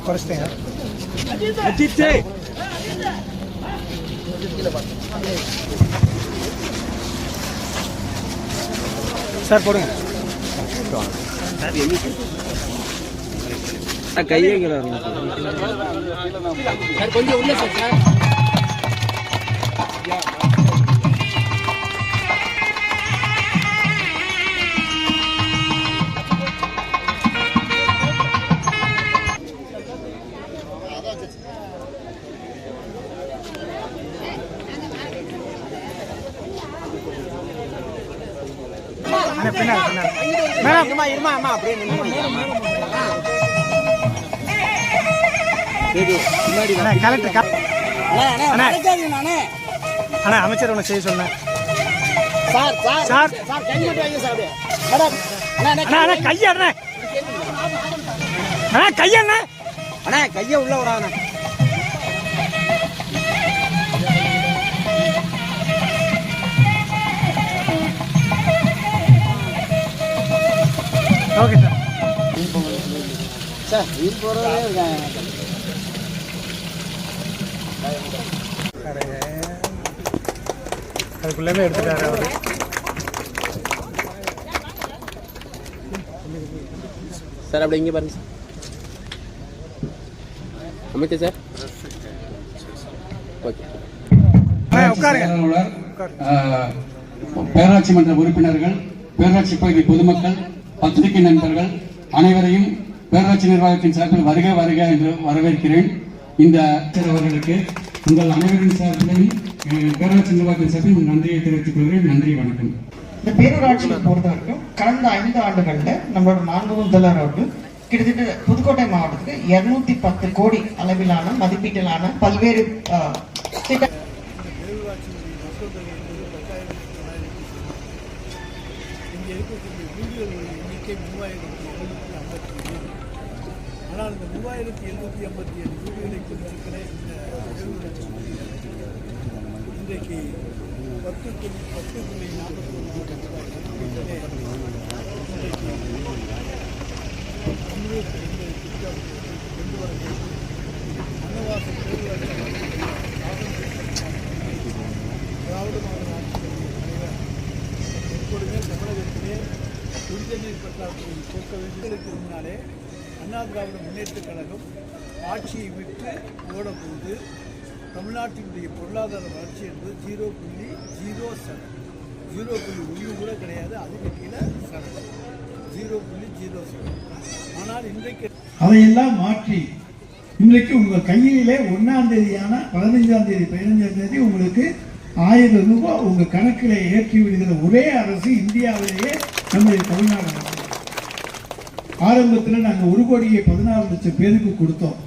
குறைச்சிட்டேங்க. Sir போடுங்க கையே கொஞ்சம் உள்ள சார். அமைச்சர் ஒன்று செய்ய சொன்னேன். கைய உள்ள விடாத. Okay sir. சார் வீல் போகிறதே இருக்காங்க. அதுக்குள்ளே எடுத்துட்டாரு அவர். சார் அப்படி இங்கே பாருங்க சார். அமைச்சர் சார் ஓகே பேராட்சி மன்ற உறுப்பினர்கள், பேராட்சி பகுதி பொதுமக்கள், பத்திரிகை நண்பர்கள் அனைவரையும் பேராட்சி நிர்வாகத்தின் சார்பில் வருக வருக என்று வரவேற்கிறேன். இந்த அவர்களுக்கு உங்கள் அனைவரின் சார்பிலும் பேராட்சி நிர்வாகத்தின் சார்பில் நன்றியை தெரிவித்துக் கொள்கிறேன். நன்றி, வணக்கம். இந்த பேரூராட்சியை பொறுத்தவரைக்கும் கடந்த 5 ஆண்டுகளில் நம்மளோட மாண்பு முதல்வர் அவர்கள் கிட்டத்தட்ட புதுக்கோட்டை மாவட்டத்துக்கு 210 கோடி அளவிலான மதிப்பீட்டிலான பல்வேறு ஆனால் இந்த 3757 வீடுகளை கொண்டிருக்கிற இந்த இன்றைக்கு 10.41 திட்டம் கொண்டு வர வேண்டும். அன்னவாச திராவிட மாடல் ஆட்சியுடைய தலைவர் எப்பொழுதுமே தமிழகத்திலே குடிநீர் பற்றாக்குறையை போக்க வேண்டியதற்கு முன்னாலே அண்ணா திராவிட முன்னேற்றக் கழகம் ஆட்சியை விட்டு ஓடப்போது தமிழ்நாட்டினுடைய பொருளாதார வளர்ச்சி என்பது 0.07, 0.1 கூட கிடையாது. அதுக்கு கீழே 0.07. ஆனால் இன்றைக்கு அதையெல்லாம் மாற்றி இன்றைக்கு உங்கள் கையிலே 1ஆம் தேதியான 15ஆம் தேதி 15ஆம் தேதி உங்களுக்கு 1000 ரூபாய் உங்கள் கணக்கில் ஏற்றி விடுகிற ஒரே அரசு இந்தியாவிலேயே நம்முடைய தமிழ்நாடு அரசு. ஆரம்பத்தில் நாங்கள் 1,16 லட்சம் பேருக்கு கொடுத்தோம்.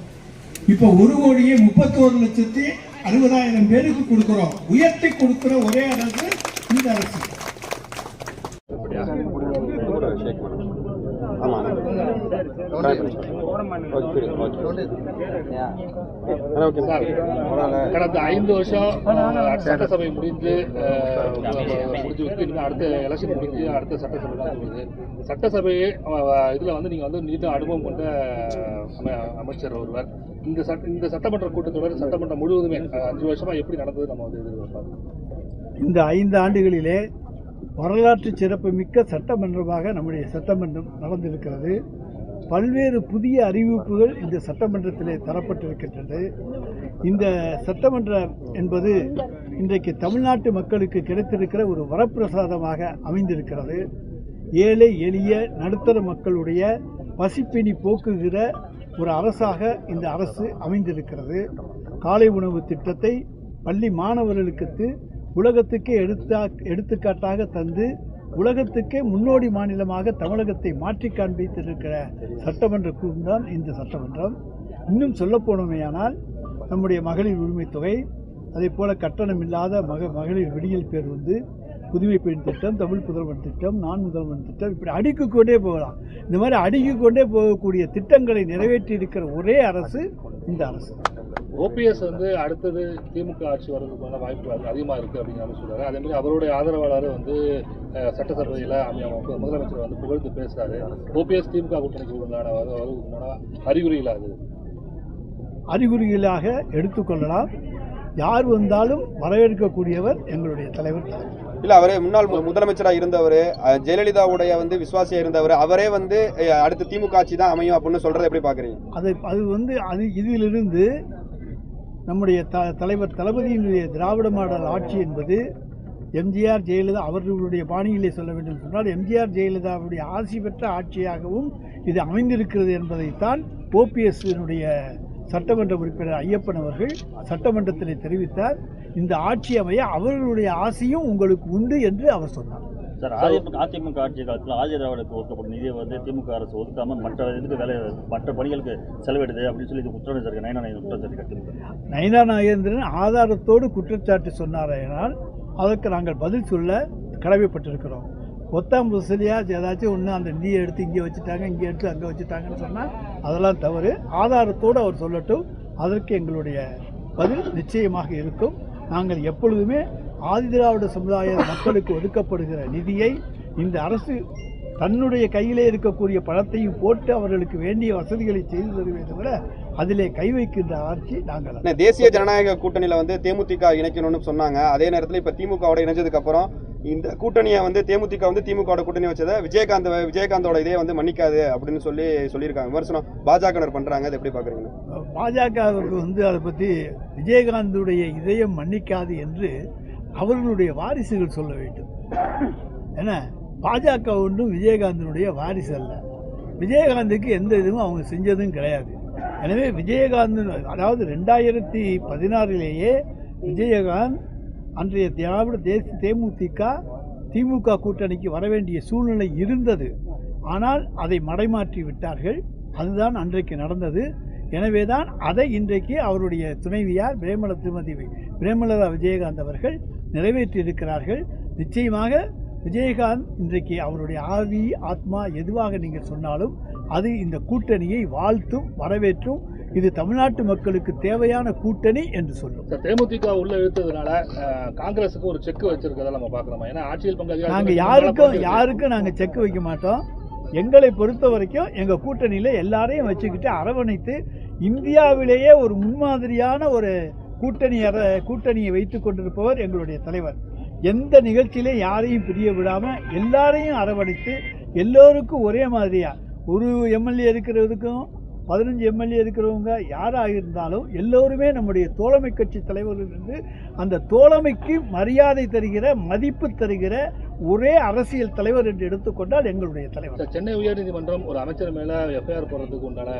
இப்போ 1,31,60,000 பேருக்கு கொடுக்கிறோம். உயர்த்தி கொடுக்கிற ஒரே அரசு இந்த அரசு. கடந்த 5 வருஷம் சட்டசபை முடிஞ்சு அடுத்த எலெக்ஷன் முடிஞ்சு அடுத்த சட்டசபை தான் இருக்குது. சட்டசபை இதில் வந்து நீங்கள் வந்து நீண்ட அனுபவம் கொண்ட அமைச்சர் ஒருவர். இந்த சட்டமன்ற கூட்டத்தொடர் சட்டமன்றம் முழுவதுமே 5 வருஷமாக எப்படி நடந்தது நம்ம வந்து எதிர்பார்ப்போம். இந்த 5 ஆண்டுகளிலே வரலாற்று சிறப்புமிக்க சட்டமன்றமாக நம்முடைய சட்டமன்றம் நடந்திருக்கிறது. பல்வேறு புதிய அறிவிப்புகள் இந்த சட்டமன்றத்திலே தரப்பட்டிருக்கின்றது. இந்த சட்டமன்றம் என்பது இன்றைக்கு தமிழ்நாட்டு மக்களுக்கு கிடைத்திருக்கிற ஒரு வரப்பிரசாதமாக அமைந்திருக்கிறது. ஏழை எளிய நடுத்தர மக்களுடைய பசிப்பினி போக்குகிற ஒரு அரசாக இந்த அரசு அமைந்திருக்கிறது. காலை உணவு திட்டத்தை பள்ளி மாணவர்களுக்கு உலகத்துக்கே எடுத்துக்காட்டாக தந்து உலகத்துக்கே முன்னோடி மாநிலமாக தமிழகத்தை மாற்றி காண்பித்திருக்கிற சட்டமன்ற கூட்டம் இந்த சட்டமன்றம். இன்னும் சொல்லப்போனமையானால் நம்முடைய மகளிர் உரிமை தொகை, அதே போல கட்டணம் இல்லாத மகளிர் விடியல் பேருந்து, புதுமை பெண் திட்டம், தமிழ் புதல்வன் திட்டம், நான் முதல்வன் திட்டம், இப்படி அடுக்கிக் கொண்டே போகலாம். இந்த மாதிரி அடுக்கிக் கொண்டே போகக்கூடிய திட்டங்களை நிறைவேற்றி இருக்கிற ஒரே அரசு இந்த அரசு. ஓபிஎஸ் வந்து அடுத்தது திமுக ஆட்சி வர்றதுக்கான வாய்ப்பு அதிகமாக இருக்குது அப்படிங்கிற மாதிரி சொல்கிறாரு. அதேமாதிரி அவருடைய ஆதரவாளர் வந்து சட்டசபையில் முதலமைச்சர் வந்து புகழ்ந்து பேசுகிறாரு. ஓபிஎஸ் திமுக கூட்டணிக்கு உண்டான அறிகுறிகள் அது அறிகுறிகளாக எடுத்துக்கொள்ளலாம். யார் வந்தாலும் வரவேற்கக்கூடியவர் எங்களுடைய தலைவர். இல்ல அவரே முன்னாள் முதலமைச்சராக இருந்தவர், ஜெயலலிதாவுடைய வந்து விசுவாசியா இருந்தவர், அவரே வந்து அடுத்து திமுக ஆட்சி தான் அமையும் அப்படின்னு சொல்றதை எப்படி பாக்குறீங்க? அது இதிலிருந்து நம்முடைய தலைவர் தளபதியினுடைய திராவிட மாடல் ஆட்சி என்பது எம்ஜிஆர் ஜெயலலிதா அவர்களுடைய பாணியிலே சொல்ல வேண்டும் சொன்னால் எம்ஜிஆர் ஜெயலலிதாவுடைய ஆட்சி பெற்ற ஆட்சியாகவும் இது அமைந்திருக்கிறது என்பதைத்தான் ஓபிஎஸ்னுடைய சட்டமன்ற உறுப்பினர் ஐயப்பன் அவர்கள் சட்டமன்றத்தில் தெரிவித்தார். இந்த ஆட்சி அமைய அவர்களுடைய ஆசையும் உங்களுக்கு உண்டு என்று அவர் சொன்னார். சார், அதிமுக ஆட்சி காலத்தில் ஆதி திராவிடருக்கு ஒதுக்கப்பட்ட நிதியை வந்து திமுக அரசு ஒதுக்காமல் மற்ற பணிகளுக்கு செலவிடுது அப்படின்னு சொல்லி குற்றம் சார் நயனா குற்றச்சாட்டு நயனா நாகேந்திரன் ஆதாரத்தோடு குற்றச்சாட்டு சொன்னாரானால் அதற்கு நாங்கள் பதில் சொல்ல கடமைப்பட்டிருக்கிறோம். ஒத்தாம் புசலியாக ஏதாச்சும் ஒன்று அந்த நிதியை எடுத்து இங்கே வச்சுட்டாங்க, இங்கே எடுத்து அங்கே வச்சுட்டாங்கன்னு சொன்னால் அதெல்லாம் தவறு. ஆதாரத்தோடு அவர் சொல்லட்டும், அதற்கு எங்களுடைய பதில் நிச்சயமாக இருக்கும். நாங்கள் எப்பொழுதுமே ஆதிதிராவிட சமுதாய மக்களுக்கு ஒதுக்கப்படுகிற நிதியை இந்த அரசு தன்னுடைய கையிலே இருக்கக்கூடிய பணத்தையும் போட்டு அவர்களுக்கு வேண்டிய வசதிகளை செய்து தருவே தவிர அதிலே கை வைக்கின்ற ஆட்சி நாங்கள். தேசிய ஜனநாயக கூட்டணியில் வந்து தேமுதிக இணைக்கணும்னு சொன்னாங்க. அதே நேரத்தில் இப்போ திமுகவோட இணைஞ்சதுக்கு அப்புறம் இந்த கூட்டணியை வந்து தேமுதிக வந்து திமுகவோட கூட்டணி வச்சதை விஜயகாந்தோட இதே வந்து மன்னிக்காது அப்படின்னு சொல்லியிருக்காங்க. விமர்சனம் பாஜகவினர் பண்றாங்க. அதை எப்படி பாக்குறீங்க? பாஜகவுக்கு வந்து அதை பற்றி விஜயகாந்துடைய இதயம் மன்னிக்காது என்று அவர்களுடைய வாரிசுகள் சொல்ல வேண்டும். ஏன்னா பாஜக ஒன்றும் விஜயகாந்தனுடைய வாரிசு அல்ல. விஜயகாந்துக்கு எந்த இதுவும் அவங்க செஞ்சதும் கிடையாது. எனவே விஜயகாந்த் அதாவது 2016 விஜயகாந்த் அன்றைய திமுக கூட்டணிக்கு வர வேண்டிய சூழ்நிலை இருந்தது. ஆனால் அதை மடைமாற்றி விட்டார்கள். அதுதான் அன்றைக்கு நடந்தது. எனவே தான் அதை இன்றைக்கு அவருடைய துணைவியார் திருமதி பிரேமலதா விஜயகாந்த் அவர்கள் நிறைவேற்றியிருக்கிறார்கள். நிச்சயமாக விஜயகாந்த் இன்றைக்கு அவருடைய ஆவி ஆத்மா எதுவாக நீங்கள் சொன்னாலும் அது இந்த கூட்டணியை வாழ்த்தும் வரவேற்றும். இது தமிழ்நாட்டு மக்களுக்கு தேவையான கூட்டணி என்று சொல்லும். தேமுதிக உள்ள இழுத்ததுனால காங்கிரஸுக்கு ஒரு செக் வச்சிருக்கதை நம்ம பார்க்கலாமா? ஏன்னா ஆட்சியில் பங்கு நாங்கள் யாருக்கும் நாங்கள் செக் வைக்க மாட்டோம். எங்களை பொறுத்த வரைக்கும் எங்கள் கூட்டணியில் எல்லாரையும் வச்சுக்கிட்டு அரவணைத்து இந்தியாவிலேயே ஒரு முன்மாதிரியான ஒரு கூட்டணியை வைத்து கொண்டிருப்பவர் எங்களுடைய தலைவர். எந்த நிகழ்ச்சியிலே யாரையும் பிரிய விடாமல் எல்லாரையும் அரவணைத்து எல்லோருக்கும் ஒரே மாதிரியாக ஒரு எம்எல்ஏ இருக்கிறதுக்கும் 15 எம்எல்ஏ இருக்கிறவங்க யாராக இருந்தாலும் எல்லோருமே நம்முடைய தோழமை கட்சி தலைவர்கள் என்று அந்த தோழமைக்கு மரியாதை தருகிற மதிப்பு தருகிற ஒரே அரசியல் தலைவர் என்று எடுத்துக்கொண்டால் எங்களுடைய தலைவர். சென்னை உயர்நீதிமன்றம் ஒரு அமைச்சர் மேலே எஃப்ஐஆர் போடுறதுக்கு உண்டான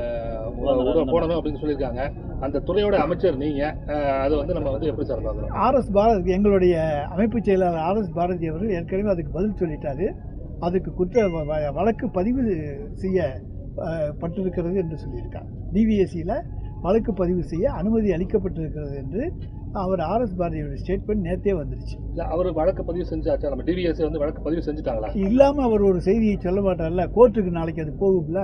போடணும் அப்படின்னு சொல்லியிருக்காங்க. அந்த துறையோட அமைச்சர் நீங்கள் அதை வந்து நம்ம வந்து எப்படி சார் பார்க்குறோம்? ஆர்எஸ் பாரதி எங்களுடைய அமைப்பு செயலாளர் ஆர்எஸ் பாரதி அவர்கள் ஏற்கனவே அதுக்கு பதில் சொல்லிட்டாரு. அதுக்கு வழக்கு பதிவு செய்யப்பட்டிருக்கிறது என்று சொல்லியிருக்கார். டிவிஎஸ்சியில் வழக்கு பதிவு செய்ய அனுமதி அளிக்கப்பட்டிருக்கிறது என்று அவர் ஆர்எஸ் பாரதியோட ஸ்டேட்மெண்ட் நேற்றே வந்துருச்சு. இல்லை அவர் வழக்கு பதிவு செஞ்சாச்சா? நம்ம டிவிஎஸ்சி வந்து வழக்கு பதிவு செஞ்சுட்டாங்களா? இல்லாமல் அவர் ஒரு செய்தியை சொல்ல மாட்டார்ல. கோர்ட்டுக்கு நாளைக்கு அது போகும்ல.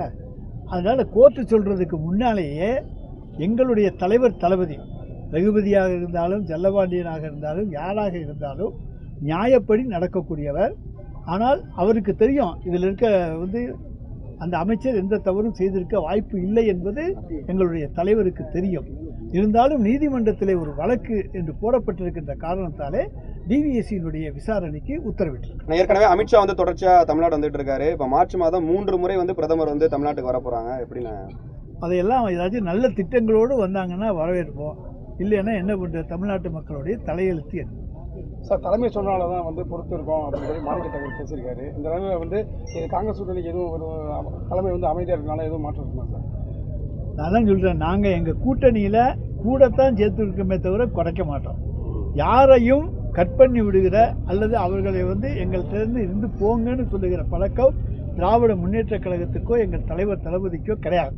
அதனால் கோர்ட்டு சொல்கிறதுக்கு முன்னாலேயே எங்களுடைய தலைவர் தளபதி ரகுபதியாக இருந்தாலும் செல்லபாண்டியனாக இருந்தாலும் யாராக இருந்தாலும் நியாயப்படி நடக்கக்கூடியவர். ஆனால் அவருக்கு தெரியும் இதில் இருக்க வந்து அந்த அமைச்சர் எந்த தவறும் செய்திருக்க வாய்ப்பு இல்லை என்பது எங்களுடைய தலைவருக்கு தெரியும். இருந்தாலும் நீதிமன்றத்திலே ஒரு வழக்கு என்று போடப்பட்டிருக்கின்ற காரணத்தாலே டிவிஎஸ்சியினுடைய விசாரணைக்கு உத்தரவிட்டார். ஏற்கனவே அமித்ஷா வந்து தொடர்ச்சியா தமிழ்நாடு வந்துட்டு இருக்காரு. இப்போ மார்ச் மாதம் 3 முறை வந்து பிரதமர் வந்து தமிழ்நாட்டுக்கு வர போறாங்க. எப்படின்னா அதையெல்லாம் ஏதாச்சும் நல்ல திட்டங்களோடு வந்தாங்கன்னா வரவேற்போம். இல்லைன்னா என்ன பண்ணுற தமிழ்நாட்டு மக்களுடைய தலையெழுத்து என்ன சார்? தலைமை சொன்னால தான் வந்து பொறுத்து இருக்கோம் அப்படின்னு சொல்லி மாநில தலைவர் பேசியிருக்காரு. இந்த நிலைமையில் வந்து காங்கிரஸ் கூட்டணிக்கு எதுவும் ஒரு தலைமை வந்து அமைதியாக இருக்கனால எதுவும் மாற்றம் இருக்குமா சார்? நான் தான் சொல்கிறேன், நாங்கள் எங்கள் கூட்டணியில் கூடத்தான் சேர்த்து இருக்கோமே தவிர குறைக்க மாட்டோம். யாரையும் கட் பண்ணி விடுகிற அல்லது அவர்களை வந்து எங்கள்கிட்ட இருந்து போங்கன்னு சொல்லுகிற பழக்கம் திராவிட முன்னேற்ற கழகத்துக்கோ எங்கள் தலைவர் தளபதிக்கோ கிடையாது.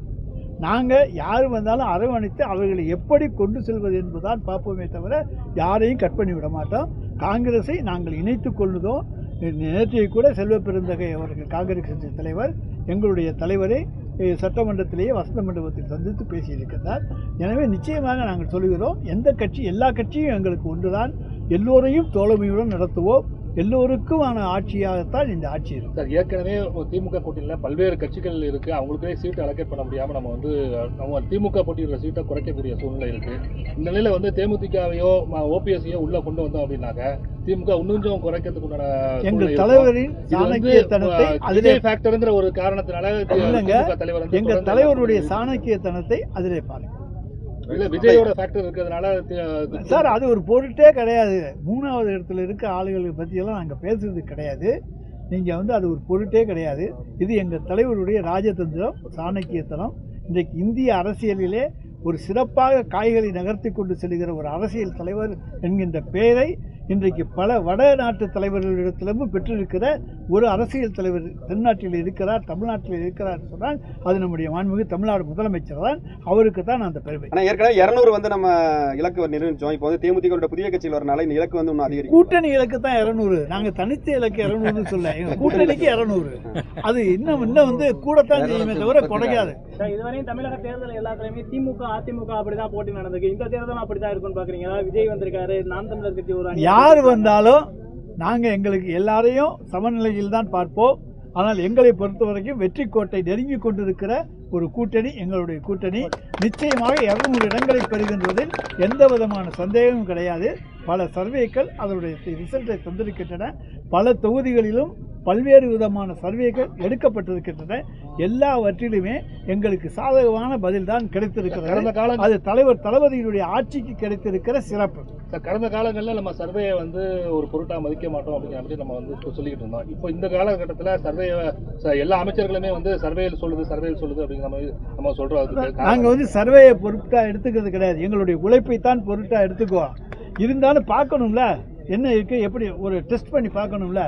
நாங்கள் யார் வந்தாலும் அரவணைத்து அவர்களை எப்படி கொண்டு செல்வது என்பதுதான் பார்ப்போமே தவிர யாரையும் கட் பண்ணி விட மாட்டோம். காங்கிரஸை நாங்கள் இணைத்து கொள்ளுதோம். நேற்றைய கூட செல்வ பெருந்தகை அவர்கள் காங்கிரஸ் கட்சி தலைவர் எங்களுடைய தலைவரை சட்டமன்றத்திலேயே வசந்த மண்டபத்தில் சந்தித்து பேசியிருக்கிறார். எனவே நிச்சயமாக நாங்கள் சொல்கிறோம், எந்த கட்சி எல்லா கட்சியும் எங்களுக்கு ஒன்றுதான், எல்லோரையும் தோழமையுடன் நடத்துவோம், எல்லோருக்குமான ஆட்சியாகத்தான் இந்த ஆட்சி இருக்கு. சார், ஏற்கனவே திமுக கூட்டணியில் பல்வேறு கட்சிகள் இருக்கு, அவங்களுக்கே சீட்டு அலோகேட் பண்ண முடியாமல் நம்ம வந்து அவங்க திமுக போட்டியிடுற சீட்டை குறைக்கக்கூடிய சூழ்நிலை இருக்கு. இந்த நிலையில வந்து தேமுதிகவையோ ஓபிஎஸ்ஐயோ உள்ள கொண்டு வந்தோம் அப்படின்னாக்க திமுக இன்னும் குறைக்கிறதுக்கு உண்டான எங்கள் தலைவரின் சாணக்கியத்தனத்தை அதிலே ஃபேக்டர்ங்கிற ஒரு காரணத்தினால தலைவர் எங்கள் தலைவருடைய சாணக்கியத்தனத்தை அதிலே பாருங்க. இல்ல விஜயோட ஃபேக்டர் இருக்கிறதுனால சார் அது ஒரு பொருட்டே கிடையாது. 3வது இடத்துல இருக்க ஆளுகளை பற்றியெல்லாம் நாங்கள் பேசுறது கிடையாது. நீங்கள் வந்து அது ஒரு பொருட்டே கிடையாது. இது எங்கள் தலைவருடைய ராஜதந்திரம், சாணக்கியத்தனம். இன்றைக்கு இந்திய அரசியலிலே ஒரு சிறப்பாக காய்களை நகர்த்தி கொண்டு செல்கிற ஒரு அரசியல் தலைவர் என்கின்ற பெயரை இன்றைக்கு பல வடநாட்டு தலைவர்களிடத்திலும் பெற்றிருக்கிற ஒரு அரசியல் தலைவர் தென்னாட்டில் இருக்கிறார், தமிழ்நாட்டில் இருக்கிறார் சொன்னால் அது நம்முடைய மாண்புமிகு தமிழ்நாடு முதலமைச்சர் தான். அவருக்கு தான் அந்த பெருமை. ஆனால் ஏற்கனவே 200 வந்து நம்ம இலக்கு நிர்ணயிச்சோம். இப்போ வந்து தேமுதிக புதிய கட்சியில் வரனால இந்த இலக்கு வந்து இன்னும் அதிகரிக்கும். கூட்டணி இலக்கு தான் 200. நாங்கள் தனித்த இலக்கு 200 சொல்ல, எங்கள் கூட்டணிக்கு 200. அது இன்னும் வந்து கூடத்தான் செய்யுமே தவிர குறையாது. இதுவரையும் தமிழக தேர்தல் எல்லாத்துலயுமே திமுக அதிமுக அப்படிதான் போட்டி நடந்திருக்கு. இந்த தேர்தலும் அப்படிதான் இருக்குன்னு பாக்குறீங்க. விஜய் வந்திருக்காரு, நாம் தமிழர் கட்சி ஒரு யார் வந்தாலும் நாங்கள் எங்களுக்கு எல்லாரையும் சமநிலையில் தான் பார்ப்போம். ஆனால் எங்களை பொறுத்த வரைக்கும் வெற்றி கோட்டை நெருங்கி கொண்டிருக்கிற ஒரு கூட்டணி எங்களுடைய கூட்டணி. நிச்சயமாக 200 இடங்களை பெறுகின்றதில் எந்த விதமான சந்தேகமும் கிடையாது. பல சர்வேக்கள் அதனுடைய ரிசல்ட்டை தந்திருக்கின்றன. பல தொகுதிகளிலும் பல்வேறு விதமான சர்வேக்கள் எடுக்கப்பட்டிருக்கின்றன. எல்லாவற்றிலுமே எங்களுக்கு சாதகமான பதில் தான் கிடைத்திருக்கிறது. அது தலைவர் தளபதியினுடைய ஆட்சிக்கு கிடைத்திருக்கிற சிறப்பு. கடந்த காலங்களில் நம்ம சர்வேயை வந்து ஒரு பொருட்டா மதிக்க மாட்டோம் அப்படிங்கிற மாதிரி நம்ம வந்து சொல்லிக்கிட்டு இருந்தோம். இப்போ இந்த காலகட்டத்தில் சர்வே எல்லா அமைச்சர்களுமே வந்து சர்வேயில் சொல்லுது அப்படிங்கிற மாதிரி நம்ம சொல்றோம். நாங்கள் வந்து சர்வேயை பொருட்டா எடுத்துக்கிறது கிடையாது. எங்களுடைய உழைப்பை தான் பொருட்டா எடுத்துக்குவோம். இருந்தாலும் பார்க்கணும்ல, என்ன இருக்கு, எப்படி ஒரு டெஸ்ட் பண்ணி பார்க்கணும்ல,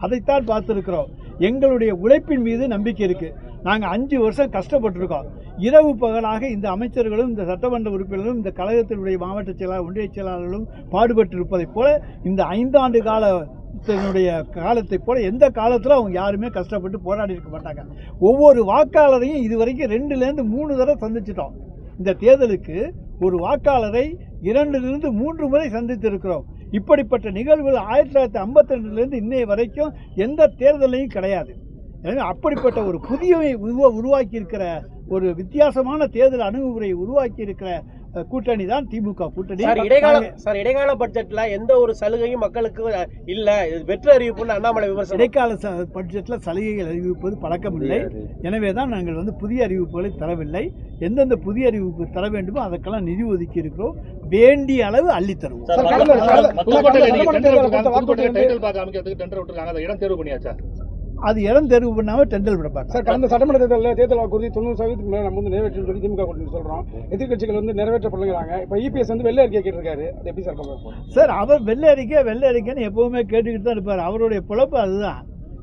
அதைத்தான் பார்த்துருக்கிறோம். எங்களுடைய உழைப்பின் மீது நம்பிக்கை இருக்குது. நாங்கள் 5 வருஷம் கஷ்டப்பட்டிருக்கோம். இரவு பகலாக இந்த அமைச்சர்களும் இந்த சட்டமன்ற உறுப்பினர்களும் இந்த கழகத்தினுடைய மாவட்ட செயலாளர் ஒன்றிய செயலாளர்களும் பாடுபட்டிருப்பதைப் போல இந்த 5 ஆண்டு காலத்தை போல எந்த காலத்தில் அவங்க யாருமே கஷ்டப்பட்டு போராடி இருக்க மாட்டாங்க. ஒவ்வொரு வாக்காளரையும் இதுவரைக்கும் 2லேருந்து 3 தடவை சந்திச்சிட்டோம். இந்த தேர்தலுக்கு ஒரு வாக்காளரை 2லிருந்து 3 முறை சந்தித்திருக்கிறோம். இப்படிப்பட்ட நிகழ்வுகள் 1952லேருந்து இன்னைய வரைக்கும் எந்த தேர்தலையும் கிடையாது. எனவே அப்படிப்பட்ட ஒரு புதிய உருவாக்கி இருக்கிற ஒரு வித்தியாசமான தேர்தல் அணுகுமுறையை உருவாக்கி இருக்கிற கூட்டணி தான் திமுக கூட்டணி. இடைக்கால பட்ஜெட்ல எந்த ஒரு சலுகையும் மக்களுக்கு இல்ல, வெற்று அறிவிப்புன்னு அண்ணாமலை விமர்சனம். இடைக்கால பட்ஜெட்ல சலுகைகள் அறிவிப்பது பழக்கம் இல்லை. எனவே தான் நாங்கள் வந்து புதிய அறிவிப்புகளை தரவில்லை. எந்தெந்த புதிய அறிவிப்பு தர வேண்டுமோ அதற்கெல்லாம் நிதி ஒதுக்கி இருக்கிறோம். வேண்டிய அளவு அள்ளி தருவோம். அது இடம் தேர்வு பண்ணாமல் டெண்டர் விடப்பாங்க. சார், கடந்த சட்டமன்ற தேர்தல் வாக்குறுதி 90% மேலே நம்ம வந்து நிறைவேற்றும் சொல்லி திமுக கூட்டணி சொல்கிறோம். எதிர்கட்சிகள் வந்து நிறைவேற்றப்படுகிறாங்க. இப்போ இபிஎஸ் வந்து வெள்ளை அறிக்கை கேட்டிருக்காரு. அது எப்படி சார் பார்க்கலாம்? சார், அவர் வெள்ளை அறிக்கைன்னு எப்பவுமே கேட்டுக்கிட்டு தான் இருப்பார். அவருடைய பிழப்பு அதுதான்.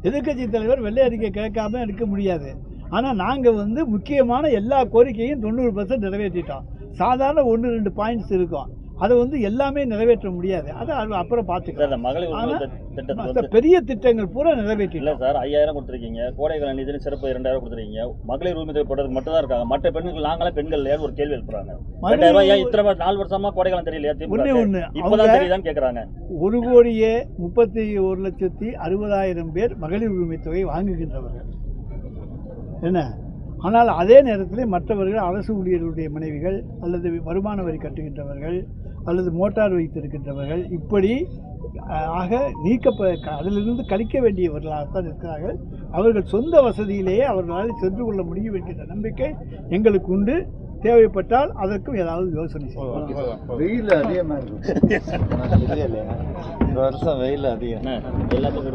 எதிர்கட்சி தலைவர் வெள்ளை அறிக்கை கேட்காம இருக்க முடியாது. ஆனால் நாங்கள் வந்து முக்கியமான எல்லா கோரிக்கையும் 90% நிறைவேற்றிட்டோம். சாதாரண 1-2 பாயிண்ட்ஸ் இருக்கும். அதை வந்து எல்லாமே நிறைவேற்ற முடியாது. அதை அப்புறம் பார்த்துக்கலாம். பெரிய திட்டங்கள் பூரா நிறைவேற்றில சார். 5000 கொடுத்துருக்கீங்க. கோடைக்கால நிதி சிறப்பு 2000 கொடுத்துருக்கீங்க. மகளிர் உரிமை தொகை போடுறதுக்கு மட்டும் தான் இருக்காங்க. மற்ற பெண்கள் நாங்களே பெண்கள் இல்லையான்னு ஒரு கேள்வி எழுப்புறாங்க. 4 வருஷமா கோடைக்காலம் தெரியலையா? இப்பதான் தெரியுதான்னு கேட்கறாங்க. 1,31,60,000 பேர் மகளிர் உரிமை தொகை வாங்குகின்றவர்கள் என்ன. ஆனால் அதே நேரத்தில் மற்றவர்கள் அரசு ஊழியர்களுடைய மனைவிகள் அல்லது வருமான வரி கட்டுகின்றவர்கள் அல்லது மோட்டார் வைத்திருக்கின்றவர்கள் இப்படி அதிலிருந்து கழிக்க வேண்டியவர்களாகத்தான் இருக்கிறார்கள். அவர்கள் சொந்த வசதியிலேயே அவர்களால் சென்று கொள்ள முடியும் என்கின்ற நம்பிக்கை எங்களுக்கு உண்டு. தேவைப்பட்டால் அதற்கும் ஏதாவது யோசனை செய்வோம். வெயில் அதிகமாக இருக்கும். இந்த வருஷம் வெயில் அதிகம். எல்லாத்துக்கும்